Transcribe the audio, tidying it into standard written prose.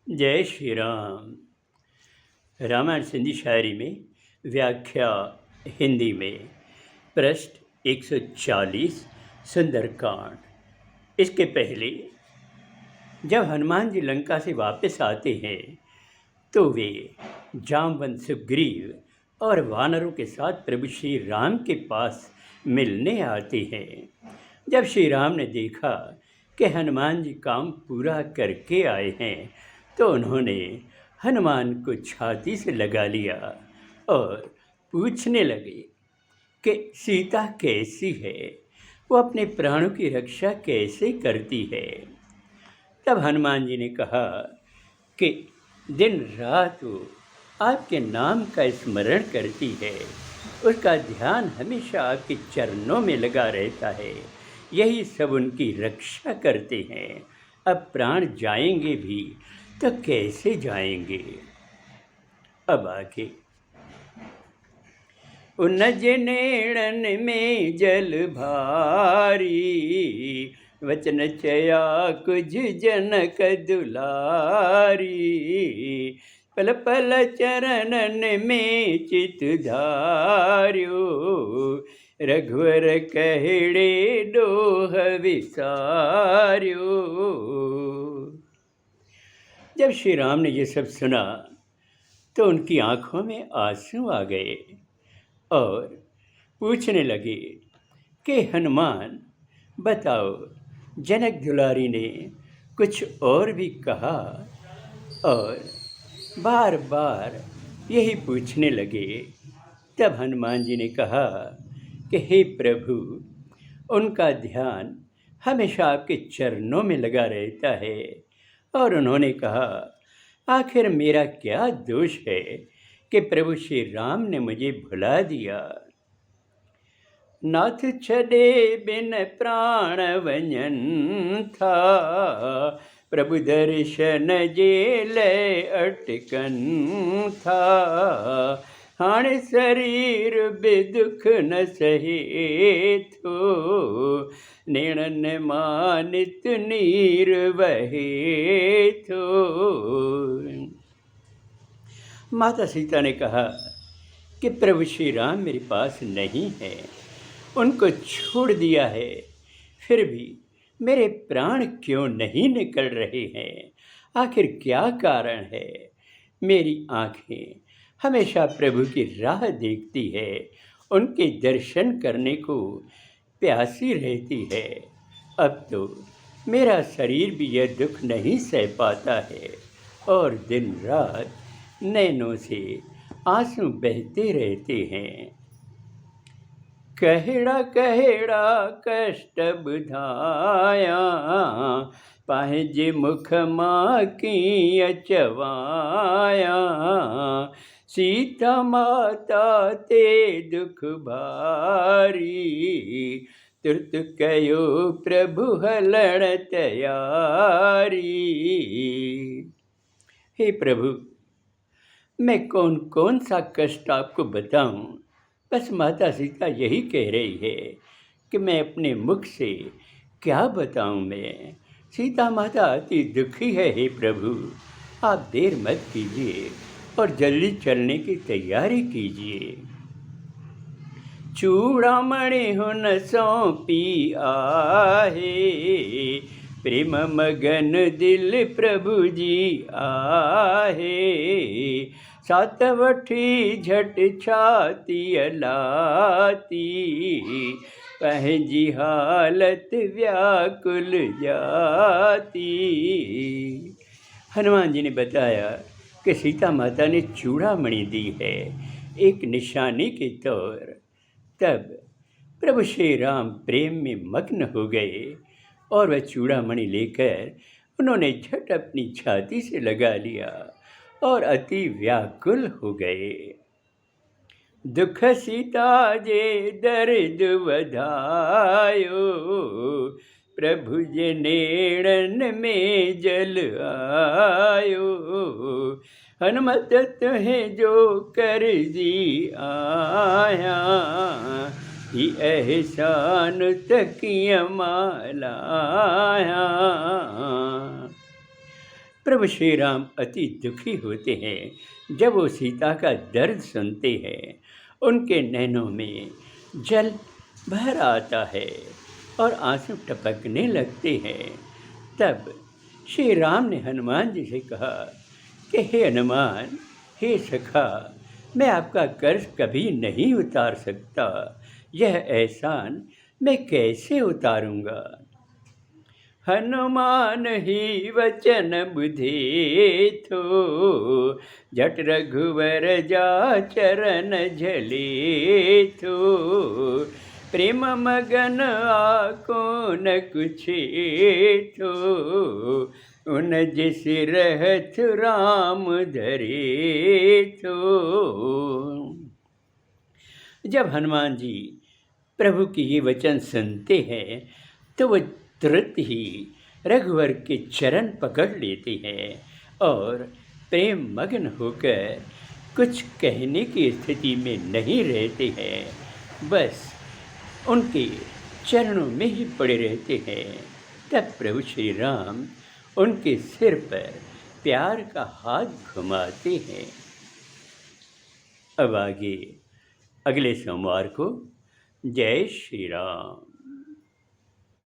जय श्री राम। रामायण सिंधी शायरी में व्याख्या हिंदी में पृष्ठ 140 सुंदरकांड। इसके पहले जब हनुमान जी लंका से वापस आते हैं तो वे जामवंत सुग्रीव और वानरों के साथ प्रभु श्री राम के पास मिलने आते हैं। जब श्री राम ने देखा कि हनुमान जी काम पूरा करके आए हैं तो उन्होंने हनुमान को छाती से लगा लिया और पूछने लगे कि सीता कैसी है, वो अपने प्राणों की रक्षा कैसे करती है। तब हनुमान जी ने कहा कि दिन रात वो आपके नाम का स्मरण करती है, उसका ध्यान हमेशा आपके चरणों में लगा रहता है, यही सब उनकी रक्षा करते हैं। अब प्राण जाएंगे भी तो कैसे जाएंगे। अब आगे उन्नज नेड़न में जल भारी, वचन चया कुछ जनक दुलारी, पल पल चरणन में चित धार्यो, रघुवर कहड़े डोह विसार्यो। जब श्री राम ने ये सब सुना तो उनकी आंखों में आंसू आ गए और पूछने लगे कि हनुमान बताओ, जनक दुलारी ने कुछ और भी कहा, और बार बार यही पूछने लगे। तब हनुमान जी ने कहा कि हे प्रभु, उनका ध्यान हमेशा आपके चरणों में लगा रहता है। और उन्होंने कहा, आखिर मेरा क्या दोष है कि प्रभु श्री राम ने मुझे भुला दिया। नाथ छड़े बिन प्राण वंजन था, प्रभु दर्शन जेल अटकन था, हाण शरीर बेदुख न सहे थो, नेणन मानित नीर वहे थो। माता सीता ने कहा कि प्रभु श्री राम मेरे पास नहीं है, उनको छोड़ दिया है, फिर भी मेरे प्राण क्यों नहीं निकल रहे हैं, आखिर क्या कारण है। मेरी आँखें हमेशा प्रभु की राह देखती है, उनके दर्शन करने को प्यासी रहती है। अब तो मेरा शरीर भी यह दुख नहीं सह पाता है और दिन रात नैनों से आंसू बहते रहते हैं। कहड़ा कहड़ा कष्ट बुधाया, पाहे जे मुख माँ की अचवाया, सीता माता ते दुख भारी, तुरत कयो प्रभु हलण तैयारी। हे प्रभु, मैं कौन कौन सा कष्ट आपको बताऊं। बस माता सीता यही कह रही है कि मैं अपने मुख से क्या बताऊं। मैं सीता माता अति दुखी है। हे प्रभु, आप देर मत कीजिए और जल्दी चलने की तैयारी कीजिए। चूड़ामणि हुन सौंपी आहे, प्रेम मगन दिल प्रभु जी आहे, सात वठी झट छाती अलाती, पंहिंजी हालत व्याकुल जाती। हनुमान जी ने बताया कि सीता माता ने चूड़ामणि दी है एक निशानी के तौर। तब प्रभु श्री राम प्रेम में मग्न हो गए और वह चूड़ामणि लेकर उन्होंने झट अपनी छाती से लगा लिया और अति व्याकुल हो गए। दुख सीता जे दर्द वधायो, प्रभु जे नेड़न में जल आयो, हनुमत तुहें जो कर जी आया, ही एहसान तकिय मालाया। प्रभु श्री राम अति दुखी होते हैं जब वो सीता का दर्द सुनते हैं। उनके नैनों में जल भर आता है और आंसू टपकने लगते हैं। तब श्री राम ने हनुमान जी से कहा कि हे हनुमान, हे सखा, मैं आपका कर्ज कभी नहीं उतार सकता। यह एहसान मैं कैसे उतारूंगा। हनुमान ही वचन बुझे थो, जट रघुवर जा चरण झले थो। प्रेम मगन आको न कुछे थो, उन जिस रहत राम धरे थो। जब हनुमान जी प्रभु के ये वचन सुनते हैं तो वह तुरंत ही रघुवर के चरण पकड़ लेते हैं और प्रेम मग्न होकर कुछ कहने की स्थिति में नहीं रहते हैं, बस उनके चरणों में ही पड़े रहते हैं। तब प्रभु श्री राम उनके सिर पर प्यार का हाथ घुमाते हैं। अब आगे अगले सोमवार को। जय श्री राम।